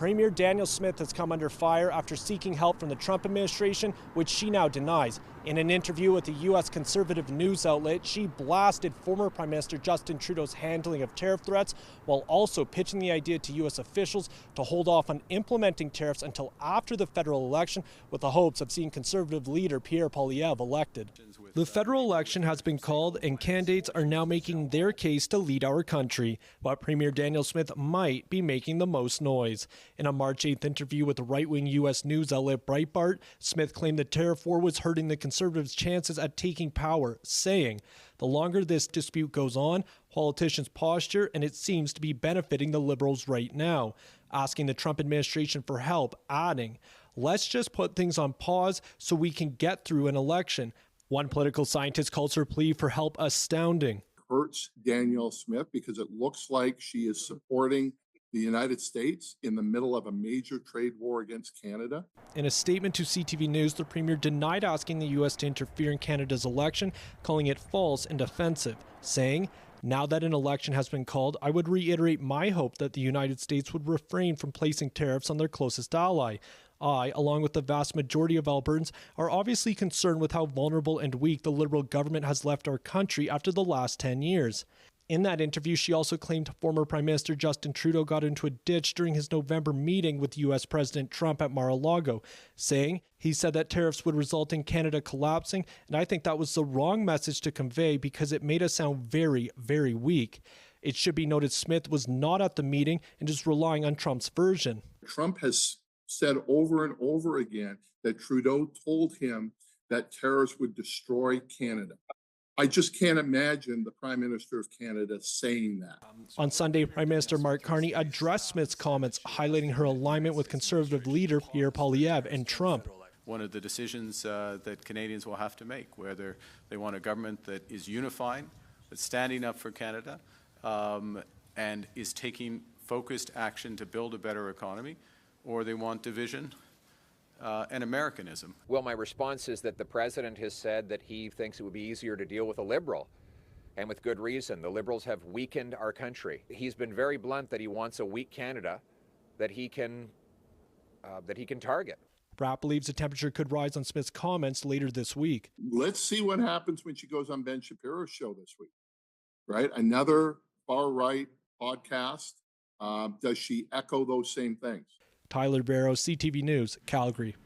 Premier Danielle Smith has come under fire after seeking help from the Trump administration, which she now denies. In an interview with a U.S. conservative news outlet, she blasted former Prime Minister Justin Trudeau's handling of tariff threats, while also pitching the idea to U.S. officials to hold off on implementing tariffs until after the federal election, with the hopes of seeing conservative leader Pierre Poilievre elected. The federal election has been called, and candidates are now making their case to lead our country, but Premier Danielle Smith might be making the most noise. In a March 8th interview with the right-wing U.S. news outlet Breitbart, Smith claimed the tariff war was hurting the Conservatives' chances at taking power, saying, "The longer this dispute goes on, politicians posture, and it seems to be benefiting the Liberals right now," asking the Trump administration for help, adding, "Let's just put things on pause so we can get through an election." One political scientist calls her plea for help astounding. Hurts Danielle Smith because it looks like she is supporting the United States in the middle of a major trade war against Canada. In a statement to CTV News, the Premier denied asking the U.S. to interfere in Canada's election, calling it false and offensive, saying, "Now that an election has been called, I would reiterate my hope that the United States would refrain from placing tariffs on their closest ally. I, along with the vast majority of Albertans, are obviously concerned with how vulnerable and weak the Liberal government has left our country after the last 10 years. In that interview, she also claimed former Prime Minister Justin Trudeau got into a ditch during his November meeting with U.S. President Trump at Mar-a-Lago, saying he said that tariffs would result in Canada collapsing, and I think that was the wrong message to convey because it made us sound very, very weak. It should be noted Smith was not at the meeting and is relying on Trump's version. Trump has said over and over again that Trudeau told him that tariffs would destroy Canada. I just can't imagine the Prime Minister of Canada saying that. On Sunday, Prime Minister Mark Carney addressed Smith's comments, highlighting her alignment with Conservative leader Pierre Poilievre and Trump. One of the decisions that Canadians will have to make, whether they want a government that is unifying, that's standing up for Canada, and is taking focused action to build a better economy, or they want division and Americanism. Well, my response is that the president has said that he thinks it would be easier to deal with a Liberal, and with good reason. The Liberals have weakened our country. He's been very blunt that he wants a weak Canada that he can target. Pratt believes the temperature could rise on Smith's comments later this week. Let's see what happens when she goes on Ben Shapiro's show this week, right? Another far-right podcast. Does she echo those same things? Tyler Barrow, CTV News, Calgary.